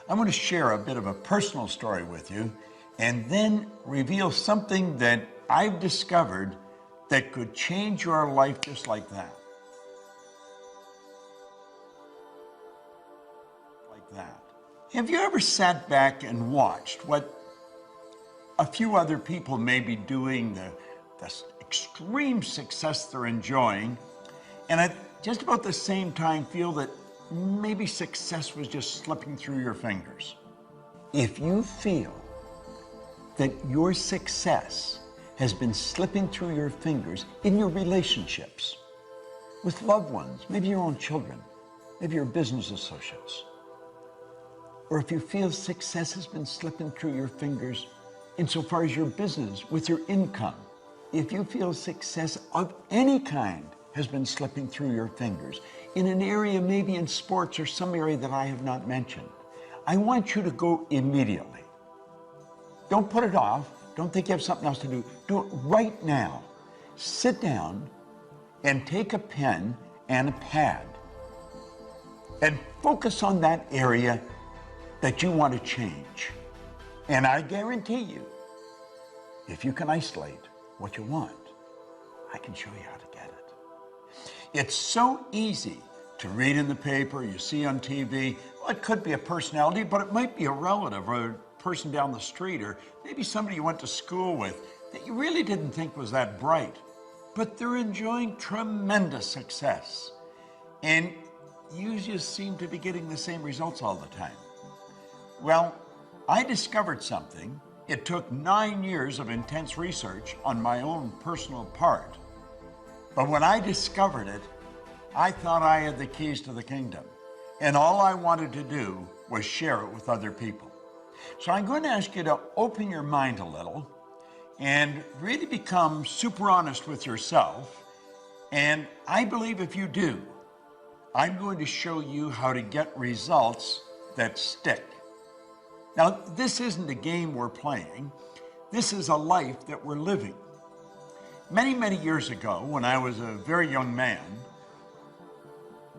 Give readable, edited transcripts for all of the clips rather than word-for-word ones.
I want to share a bit of a personal story with you and then reveal something that I've discovered that could change your life just like that. Have you ever sat back and watched what a few other people may be doing, the extreme success they're enjoying, and at just about the same time feel that maybe success was just slipping through your fingers? If you feel that your success has been slipping through your fingers in your relationships with loved ones, maybe your own children, maybe your business associates, or if you feel success has been slipping through your fingers insofar as your business, with your income, if you feel success of any kind has been slipping through your fingers, in an area, maybe in sports or some area that I have not mentioned, I want you to go immediately. Don't put it off. Don't think you have something else to do. Do it right now. Sit down and take a pen and a pad and focus on that area that you want to change. And I guarantee you, if you can isolate what you want, I can show you how to get it. It's so easy to read in the paper, you see on TV. Well, it could be a personality, but it might be a relative or a person down the street, or maybe somebody you went to school with that you really didn't think was that bright, but they're enjoying tremendous success. And you just seem to be getting the same results all the time. Well, I discovered something. It took 9 years of intense research on my own personal part. But when I discovered it, I thought I had the keys to the kingdom. And all I wanted to do was share it with other people. So I'm going to ask you to open your mind a little and really become super honest with yourself. And I believe if you do, I'm going to show you how to get results that stick. Now, this isn't a game we're playing. This is a life that we're living. Many, many years ago, when I was a very young man,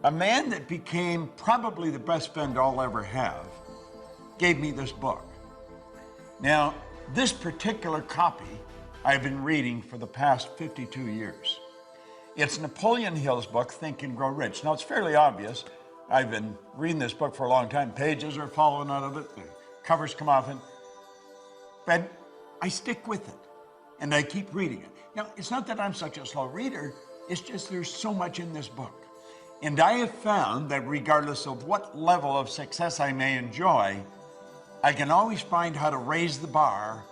a man that became probably the best friend I'll ever have gave me this book. Now, this particular copy I've been reading for the past 52 years. It's Napoleon Hill's book, Think and Grow Rich. Now, it's fairly obvious. I've been reading this book for a long time. Pages are falling out of it. Covers come off it, but I stick with it and I keep reading it. Now, it's not that I'm such a slow reader, it's just there's so much in this book. And I have found that regardless of what level of success I may enjoy, I can always find how to raise the bar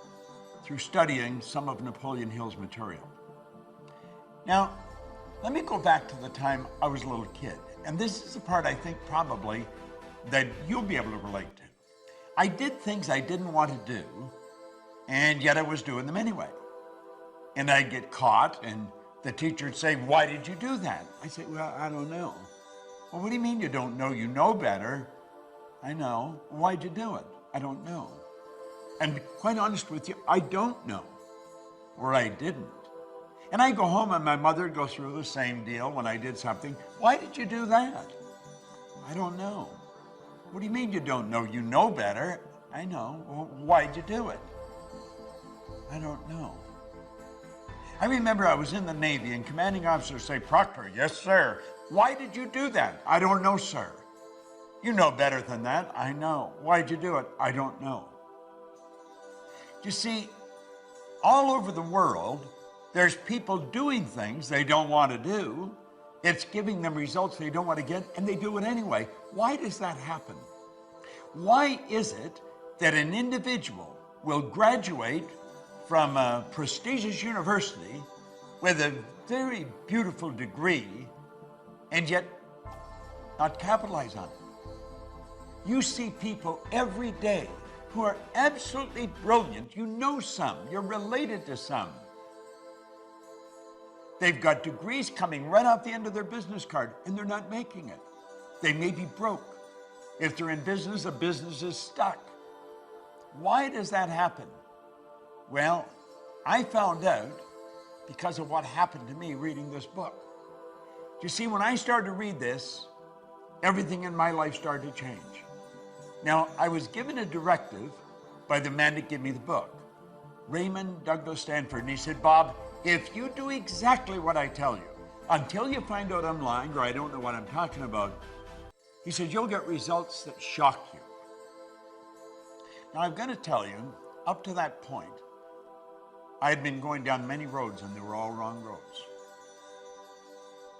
through studying some of Napoleon Hill's material. Now, let me go back to the time I was a little kid. And this is the part I think probably that you'll be able to relate to. I did things I didn't want to do, and yet I was doing them anyway. And I'd get caught, and the teacher would say, "Why did you do that?" I say, "Well, I don't know." "Well, what do you mean you don't know? You know better." "I know." "Why'd you do it?" "I don't know." And to be quite honest with you, I don't know, or I didn't. And I go home and my mother would go through the same deal when I did something. "Why did you do that?" "I don't know." "What do you mean you don't know? You know better." "I know." "Well, why'd you do it?" "I don't know." I remember I was in the Navy and commanding officers say, "Proctor." "Yes, sir." "Why did you do that?" "I don't know, sir." "You know better than that." "I know." "Why'd you do it?" "I don't know." You see, all over the world, there's people doing things they don't want to do. It's giving them results they don't want to get, and they do it anyway. Why does that happen? Why is it that an individual will graduate from a prestigious university with a very beautiful degree and yet not capitalize on it? You see people every day who are absolutely brilliant. You know some, you're related to some. They've got degrees coming right off the end of their business card, and they're not making it. They may be broke. If they're in business, the business is stuck. Why does that happen? Well, I found out because of what happened to me reading this book. You see, when I started to read this, everything in my life started to change. Now, I was given a directive by the man that gave me the book, Raymond Douglas Stanford, and he said, Bob, if you do exactly what I tell you, until you find out I'm lying or I don't know what I'm talking about, he said, you'll get results that shock you. Now, I've got to tell you, up to that point, I had been going down many roads and they were all wrong roads.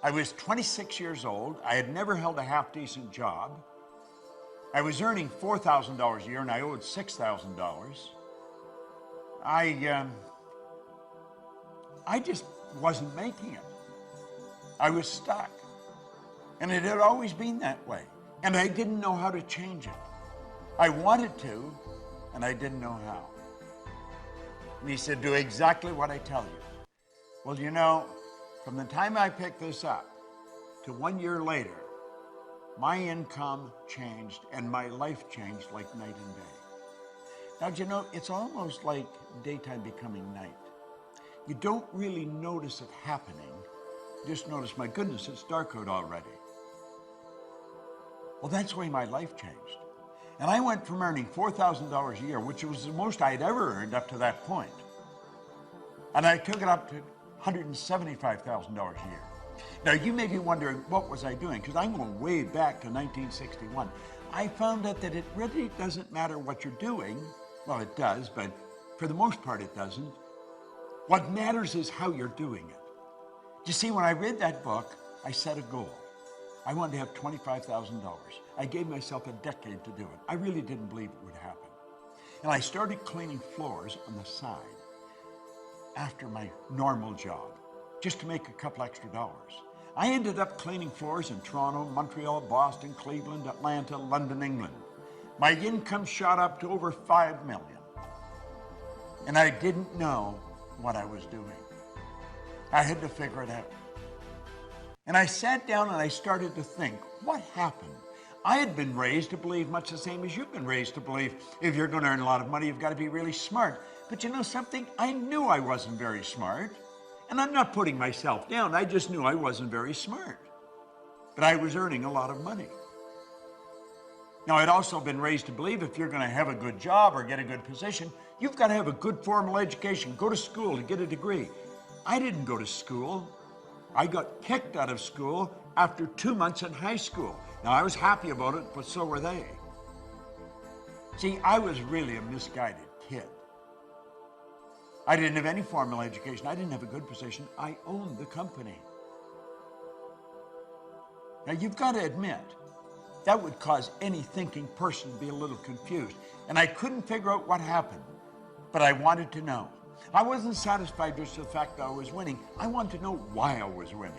I was 26 years old. I had never held a half-decent job. I was earning $4,000 a year and I owed $6,000. I just wasn't making it. I was stuck. And it had always been that way. And I didn't know how to change it. I wanted to, and I didn't know how. And he said, do exactly what I tell you. Well, you know, from the time I picked this up to 1 year later, my income changed and my life changed like night and day. Now, do you know, it's almost like daytime becoming night. You don't really notice it happening. You just notice, my goodness, it's dark out already. Well, that's the way my life changed. And I went from earning $4,000 a year, which was the most I'd ever earned up to that point, and I took it up to $175,000 a year. Now, you may be wondering, what was I doing? Because I'm going way back to 1961. I found out that it really doesn't matter what you're doing. Well, it does, but for the most part, it doesn't. What matters is how you're doing it. You see, when I read that book, I set a goal. I wanted to have $25,000. I gave myself a decade to do it. I really didn't believe it would happen. And I started cleaning floors on the side after my normal job, just to make a couple extra dollars. I ended up cleaning floors in Toronto, Montreal, Boston, Cleveland, Atlanta, London, England. My income shot up to over $5 million. And I didn't know what I was doing. I had to figure it out. And I sat down and I started to think, what happened? I had been raised to believe much the same as you've been raised to believe. If you're going to earn a lot of money, you've got to be really smart. But you know something? I knew I wasn't very smart. And I'm not putting myself down. I just knew I wasn't very smart. But I was earning a lot of money. Now, I'd also been raised to believe if you're going to have a good job or get a good position, you've got to have a good formal education, go to school to get a degree. I didn't go to school. I got kicked out of school after 2 months in high school. Now, I was happy about it, but so were they. See, I was really a misguided kid. I didn't have any formal education. I didn't have a good position. I owned the company. Now, you've got to admit, that would cause any thinking person to be a little confused. And I couldn't figure out what happened, but I wanted to know. I wasn't satisfied just with the fact that I was winning. I wanted to know why I was winning.